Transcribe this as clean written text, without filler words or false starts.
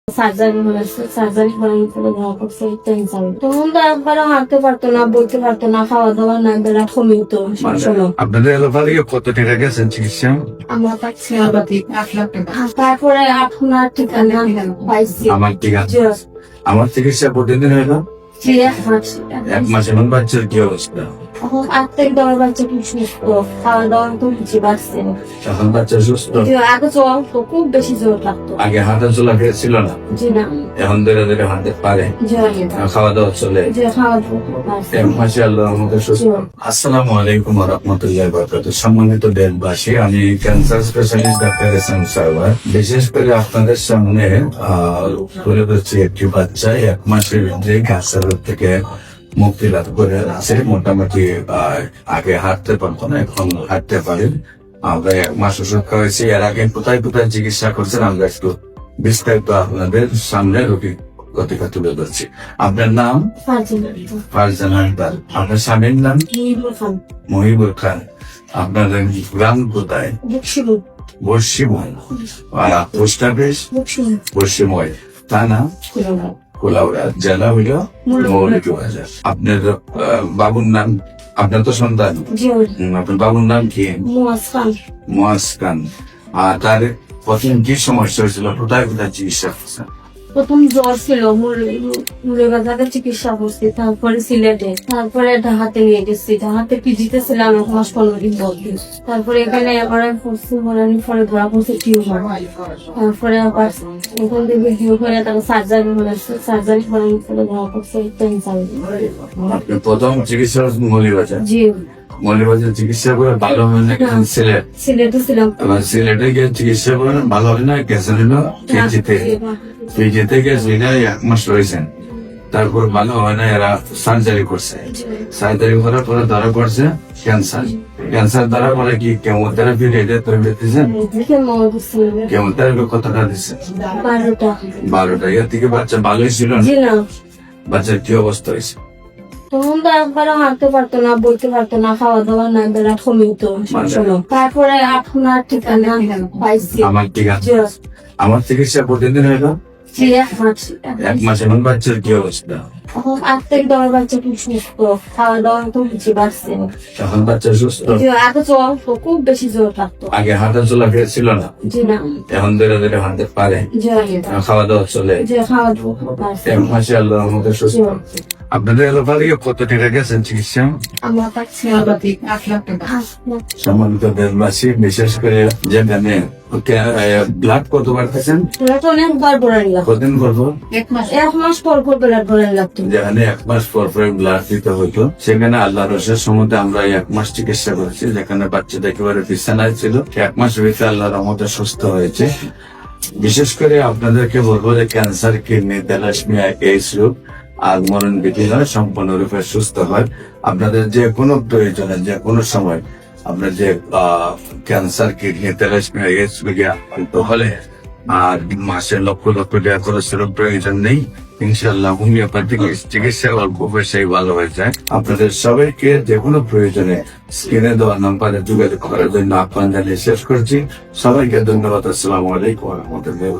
Surgery হয়েছে, surgery করার পরে ধরা পড়ছে ক্যান্সার। তখন তো একবারও হাঁটতে পারতো না, বলতে পারতো না, খাওয়া দাওয়া না, বেলা কমিত সবসময়। আপনাদের এলাকা থেকে কত টাকা গেছেন চিকিৎসা? আমরা পাচ্ছি 1,00,000 টাকা। তারপরে আপনার ঠিকানা পাইছি। আমার ঠিক আছে। আমার চিকিৎসা প্রতিদিন হইলো জি, 1 মাস। 1 মাস। এখন বাচ্চার কি অবস্থা? এখন 8 থেকে 10 বাচ্চা খুব সুস্থ, খাওয়া দাওয়া তো বুঝে পারছে। এখন বাচ্চা সুস্থ? আগে জ্বর তো খুব বেশি জ্বর লাগতো। আগে হাঁটা চলা ছিল না, জি না। এখন ধীরে ধীরে হাঁটতে পারে, জি খাওয়া দাওয়া চলে। জি, খাওয়া দাওয়া পারছে। 1 মাসে আল্লাহর রহমতে সুস্থ। আসসালামু আলাইকুম ওয়া রাহমাতুল্লাহি ওয়া বারাকাতুহু। সম্মানিত দেশবাসী, আমি cancer specialist doctor SM Sarwar. বিশেষ করে আপনাদের সামনে তুলে ধরছি একটি বাচ্চা 1 মাসের যে ক্যান্সার থেকে মুক্তি লাভ করে আছে। মোটামুটি আগে হাঁটতে পারতো না, এখন হাঁটতে পারেন। আমরা 1 মাস ওষুধ খাওয়াইছি। এর আগে কোথায় কোথায় চিকিৎসা করছেন আমরা একটু বিস্তারিত আপনাদের সামনে রোগী কথা তুলে ধরছি। আপনার নাম? ফারজানা আক্তার। আপনার স্বামীর নাম? মহিবুল খান। আপনার গ্রাম কোথায়? বর্ষিময়। পোস্ট অফিস বর্ষিময়, থানা কোলাউড়া, জেলা হইল মৌলভীবাজার। আপনার বাবুর নাম? আপনার তো সন্তান, আপনার বাবুর নাম কি? মুয়াজ খান। আর তার প্রথম কি সমস্যা হয়েছিল, কোথায় কোথায় চিকিৎসা করছেন? প্রথম জ্বর ছিল, মুরলিবাজারে চিকিৎসা করছি, তারপরে সিলেটে, তারপরে ঢাকাতে নিয়ে গেছি। ঢাকাতে পিজিতে ছিলাম 1 মাস 15 দিন বলতে। তারপরে এখানে এবারে পড়ছি, পড়ানোর পরে ধরা পড়ছে টিউমার। তারপরে আবার এখান থেকে করে তারপর সার্জারি হয়েছে, সার্জারি করার পরে ধরা পড়ছে ক্যান্সার। আপনি প্রথম চিকিৎসা মৌলভীবাজার? জি। মৌলভীবাজার চিকিৎসা করে ভালো হয় না, সিলেট? সিলেটে ছিলাম। সিলেটে গিয়ে চিকিৎসা করে ভালো হয় না, গেছেন হলো পিজিতে। পিজিতে গেছে 1 মাস রয়েছেন, তারপর ভালো হয় না, এরা সার্জারি করছে। সার্জারি করার পরে ধরা পড়ছে ক্যান্সার। ক্যান্সার ধরা পরে কি কেমোথেরাপি দিচ্ছেন? কেমোথেরাপি কতটা দিচ্ছেন? 12টা। এর থেকে বাচ্চা ভালোই ছিল না? বাচ্চার কি অবস্থা হয়েছে? তখন তো একবারও হাঁটতে পারতো না, বলতে পারতো না, খাওয়া দাওয়া না, বেলা কমিত সবসময়। তারপরে আপনার ঠিকানা পাইছি। আমার ঠিক আছে। আমার চিকিৎসা প্রতিদিন হইলো 1 মাস। 1 মাস। এখন বাচ্চার কি অবস্থা? এখন 8 থেকে 10 বাচ্চা খুব সুস্থ, খাওয়া দাওয়া তো বুঝে পারছে। এখন বাচ্চা সুস্থ? আগে জ্বর তো খুব বেশি জ্বর লাগতো। আগে হাঁটা চলা ছিল না, জি না। এখন ধীরে ধীরে হাঁটতে পারে, খাওয়া দাওয়া চলে। খাওয়া দাওয়া পারছে। 1 মাসে আল্লাহর রহমতে সুস্থ। আপনাদের এলাকা থেকে কত টাকা গেছেন চিকিৎসা? আমরা পাচ্ছি 1,00,000 টাকা। সম্মানিত দেশবাসী, বিশেষ করে যেখানে ব্লাড কতবার খেয়েছেন? অনেকবার বলেন লাগতো। কতদিন করবো? 1 মাস পর পর ব্লাড বলেন লাগতো। যেখানে 1 মাস পর পর ব্লাড দিতে হতো, সেখানে আল্লাহর রসের সম্বন্ধে আমরা 1 মাস চিকিৎসা করেছি। যেখানে বাচ্চাটা একেবারে বিছানায় ছিল, 1 মাস ভিতরে আল্লাহর রহমতে সুস্থ হয়েছে। বিশেষ করে আপনাদেরকে বলবো যে ক্যান্সার, কিডনি, থ্যালাসেমিয়া, এইডস রোগ আর মরণ বিধি হয়, সম্পূর্ণরূপে সুস্থ হয়। আপনাদের যে কোনো প্রয়োজনে, যে কোনো সময় আপনার যে ক্যান্সার, কিডনি, থ্যালাসেমিয়া, এইডস রোগে আক্রান্ত হলে আর মাসে লক্ষ লক্ষ টাকা খরচের প্রয়োজন নেই। ইনশাআল্লাহ হোমিওপ্যাথিক চিকিৎসা অল্প পয়সায় ভালো হয়ে যায়। আপনাদের সবাইকে যে কোনো প্রয়োজনে স্ক্রিনে দেওয়া নাম্বারে যোগাযোগ করার জন্য আহ্বান জানিয়ে শেষ করছি। সবাইকে ধন্যবাদ। আসসালামু আলাইকুম ওয়া রাহমাতুল্লাহি।